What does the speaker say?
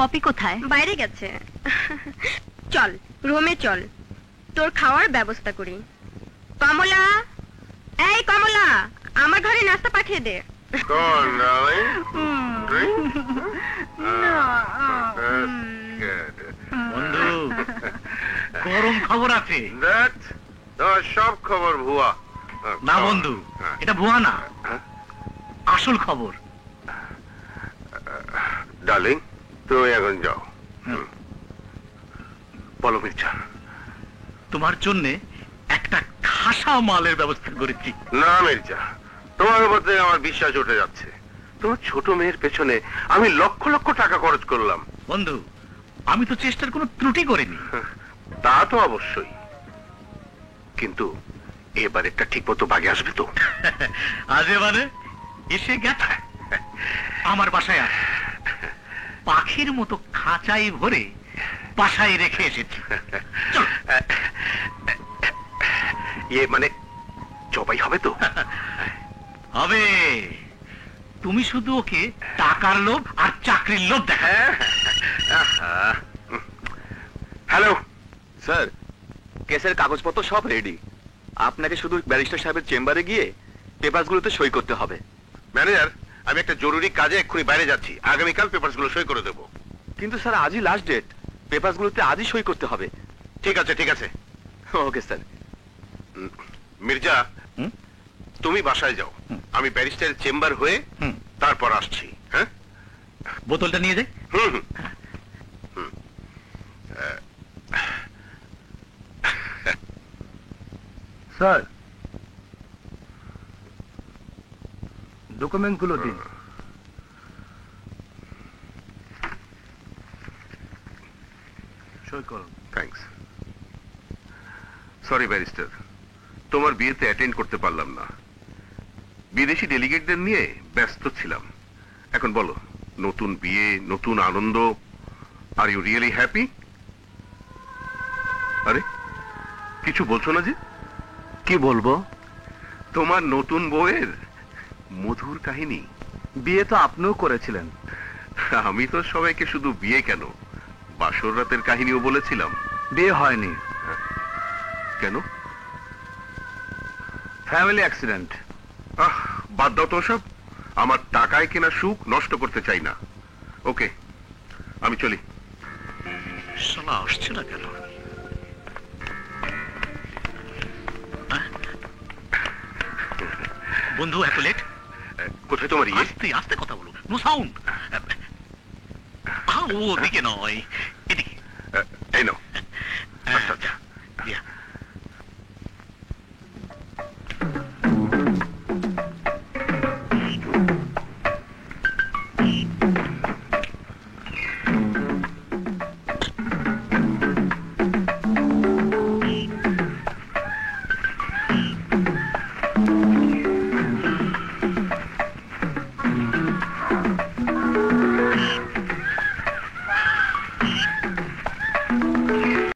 Poppy কোথায়? বাইরে গেছে। চল রুমে চল, তোর খাওয়ার ব্যবস্থা করি। কমলা, এই কমলা, আমার ঘরে নাস্তা পাঠিয়ে দে। Go on, darling. Drink? That's good. বন্ধু, গরম খবর আছে। That? সব খবর ভুয়া। না বন্ধু, এটা ভুয়া না, আসল খবর। ডার্লিং, তুমি এখন যাও। বলো মির্জা। তোমার জন্য একটা খাসা মালের ব্যবস্থা করেছি। না মির্জা, তোমার উপর থেকে আমার বিশ্বাস উঠে যাচ্ছে। তোমার ছোট মেয়ের পেছনে আমি লক্ষ লক্ষ টাকা খরচ করলাম। বন্ধু, আমি তো চেষ্টার কোনো ত্রুটি করিনি। তা তো অবশ্যই, কিন্তু এবার একটা ঠিক মতো বাগে আসবে তো? আজ এবারে এসে গেছে আমার বাসায়, আস পাখির মতো খাঁচাই ভরে বাসায় রেখে এসেছি। চল। মানে জবাই হবে তো? হবে। তুমি শুধু ওকে টাকার লোভ আর চাকরির লোভ দেখা। হ্যালো স্যার, কেসের কাগজপত্র সব রেডি। আপনাকে শুধু ব্যারিস্টার সাহেবের চেম্বারে গিয়ে পেপারসগুলোতে সই করতে হবে। ম্যানেজার, আমি একটা জরুরি কাজে এক্ষুনি বাইরে যাচ্ছি, আগামীকাল পেপারসগুলো সই করে দেবো। কিন্তু স্যার, আজই লাস্ট ডেট, পেপারসগুলোতে আজই সই করতে হবে। ঠিক আছে ঠিক আছে। Okay sir. মির্জা, তুমি বাসায় যাও, আমি ব্যারিস্টারের চেম্বার হয়ে তারপর আসছি। হ্যাঁ, বোতলটা নিয়ে যাই। স্যার, ডকুমেন্টগুলো দিন। সই করুন। থ্যাঙ্কস। সরি ব্যারিস্টার, তোমার বিয়েতে অ্যাটেন্ড করতে পারলাম না, বিদেশি ডেলিগেটদের নিয়ে ব্যস্ত ছিলাম। এখন বলো, নতুন বিয়ে, নতুন আনন্দ, আর ইউ রিয়েলি হ্যাপি? আরে কিছু বলছো না যে? কি বলবো? তোমার নতুন বউয়ের মধুর কাহিনী। বিয়ে তো আপনিও করেছিলেন। আমি তো সবাইকে শুধু বিয়ে কেন, বাসর রাতের কাহিনীও বলেছিলাম। বিয়ে হয়নি। কেন? Family accident. বাদ দাও তো সব, আমার টাকায় কেনা সুখ নষ্ট করতে চাই না। ওকে, আমি চলি। শালা আসছে না কেন? বন্ধু, এত লেট? কোথায় তোমার ইয়ে? আস্তে আস্তে কথা বলো, নো সাউন্ড। ওদিকে নয়, এদিকে। এই নাও। আচ্ছা আচ্ছা।